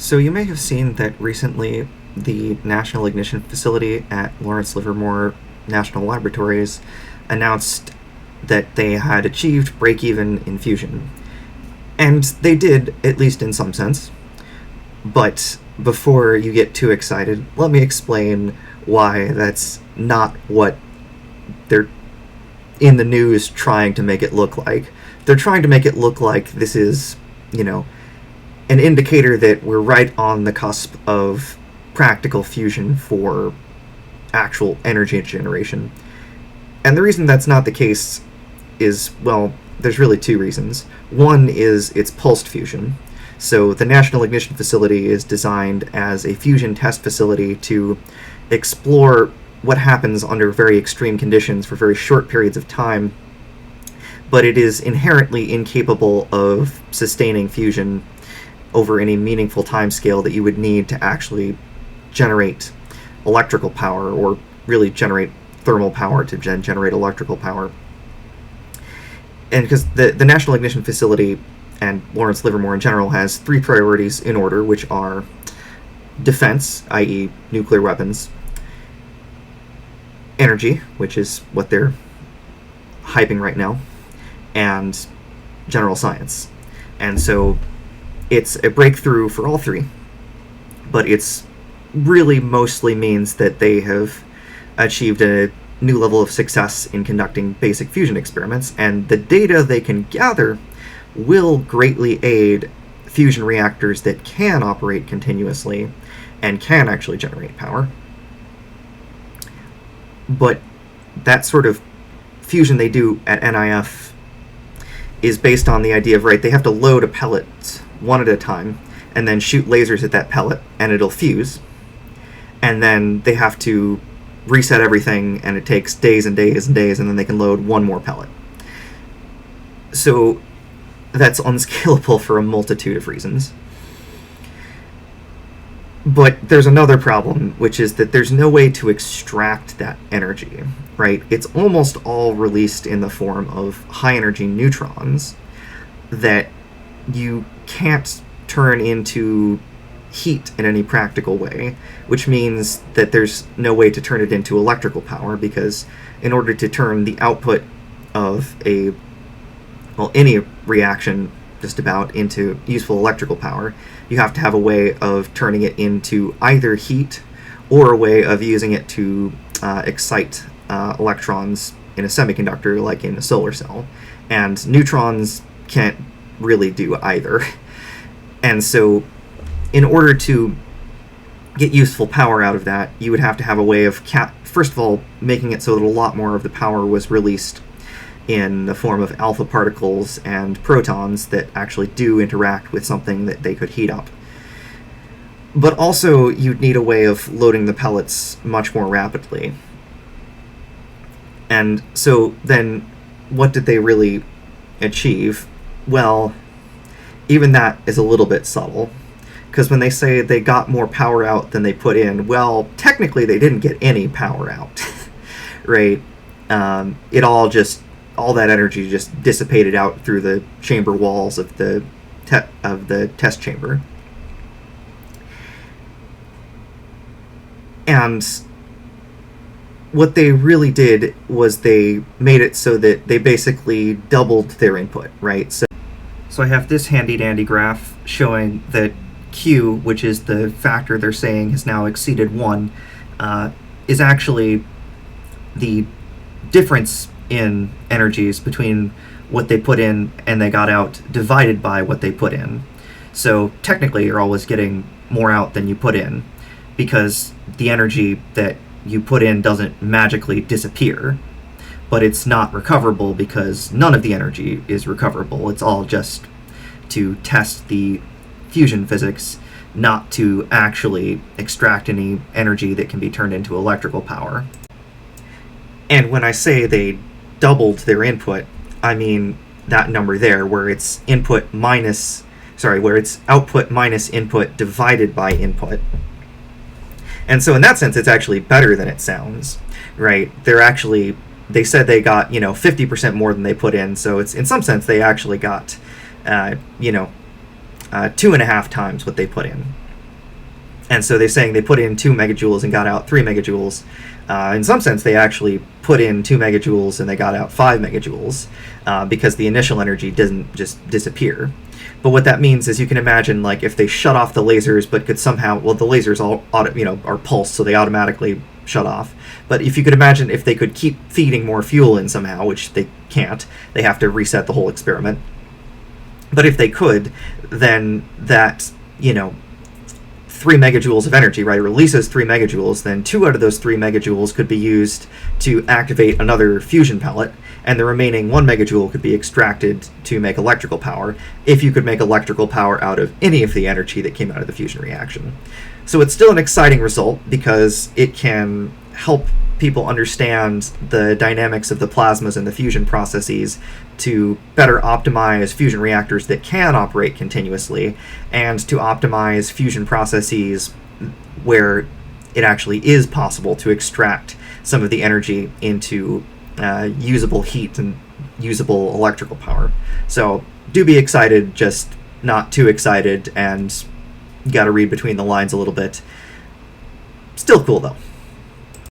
So you may have seen that recently the National Ignition Facility at Lawrence Livermore National Laboratories announced that they had achieved break-even in fusion. And they did, at least in some sense. But before you get too excited, let me explain why that's not what they're in the news trying to make it look like. They're trying to make it look like this is, an indicator that we're right on the cusp of practical fusion for actual energy generation. And the reason that's not the case is, well, there's really two reasons. One is it's pulsed fusion. So the National Ignition Facility is designed as a fusion test facility to explore what happens under very extreme conditions for very short periods of time, but it is inherently incapable of sustaining fusion over any meaningful time scale that you would need to actually generate electrical power, or really generate thermal power to generate electrical power. And because the National Ignition Facility and Lawrence Livermore in general has three priorities in order, which are defense, i.e. nuclear weapons, energy, which is what they're hyping right now, and general science. And so it's a breakthrough for all three, but it's really mostly means that they have achieved a new level of success in conducting basic fusion experiments, and the data they can gather will greatly aid fusion reactors that can operate continuously and can actually generate power. But that sort of fusion they do at NIF is based on the idea of, they have to load a pellet one at a time and then shoot lasers at that pellet and it'll fuse. And then they have to reset everything, and it takes days and days and days, and then they can load one more pellet. So that's unscalable for a multitude of reasons. But there's another problem, which is that there's no way to extract that energy, right? It's almost all released in the form of high-energy neutrons that you can't turn into heat in any practical way, which means that there's no way to turn it into electrical power, because in order to turn the output of any reaction just about into useful electrical power, you have to have a way of turning it into either heat or a way of using it to excite electrons in a semiconductor, like in a solar cell. And neutrons can't really do either. And so in order to get useful power out of that, you would have to have a way of, first of all, making it so that a lot more of the power was released in the form of alpha particles and protons that actually do interact with something that they could heat up. But also, you'd need a way of loading the pellets much more rapidly. And so then, what did they really achieve? Well, even that is a little bit subtle, because when they say they got more power out than they put in, well, technically they didn't get any power out, right? All that energy just dissipated out through the chamber walls of the test chamber. And what they really did was they made it so that they basically doubled their input, right? So I have this handy-dandy graph showing that Q, which is the factor they're saying has now exceeded 1, is actually the difference in energies between what they put in and they got out divided by what they put in. So technically you're always getting more out than you put in, because the energy that you put in doesn't magically disappear, but it's not recoverable because none of the energy is recoverable. It's all just to test the fusion physics, not to actually extract any energy that can be turned into electrical power. And when I say they doubled their input, I mean that number there, where it's output minus input divided by input. And so in that sense, it's actually better than it sounds, right? They said they got, 50% more than they put in, so it's, in some sense, they actually got, 2.5 times what they put in. And so they're saying they put in 2 megajoules and got out 3 megajoules. In some sense, they actually put in 2 megajoules and they got out 5 megajoules because the initial energy doesn't just disappear. But what that means is you can imagine, like, if they shut off the lasers, but could somehow, well, the lasers all are pulsed, so they automatically shut off. But if you could imagine if they could keep feeding more fuel in somehow, which they can't, they have to reset the whole experiment. But if they could, then that, 3 megajoules of energy, right, releases 3 megajoules, then 2 out of those 3 megajoules could be used to activate another fusion pellet, and the remaining 1 megajoule could be extracted to make electrical power, if you could make electrical power out of any of the energy that came out of the fusion reaction. So it's still an exciting result because it can help people understand the dynamics of the plasmas and the fusion processes to better optimize fusion reactors that can operate continuously, and to optimize fusion processes where it actually is possible to extract some of the energy into usable heat and usable electrical power. So do be excited, just not too excited, and got to read between the lines a little bit. Still cool though.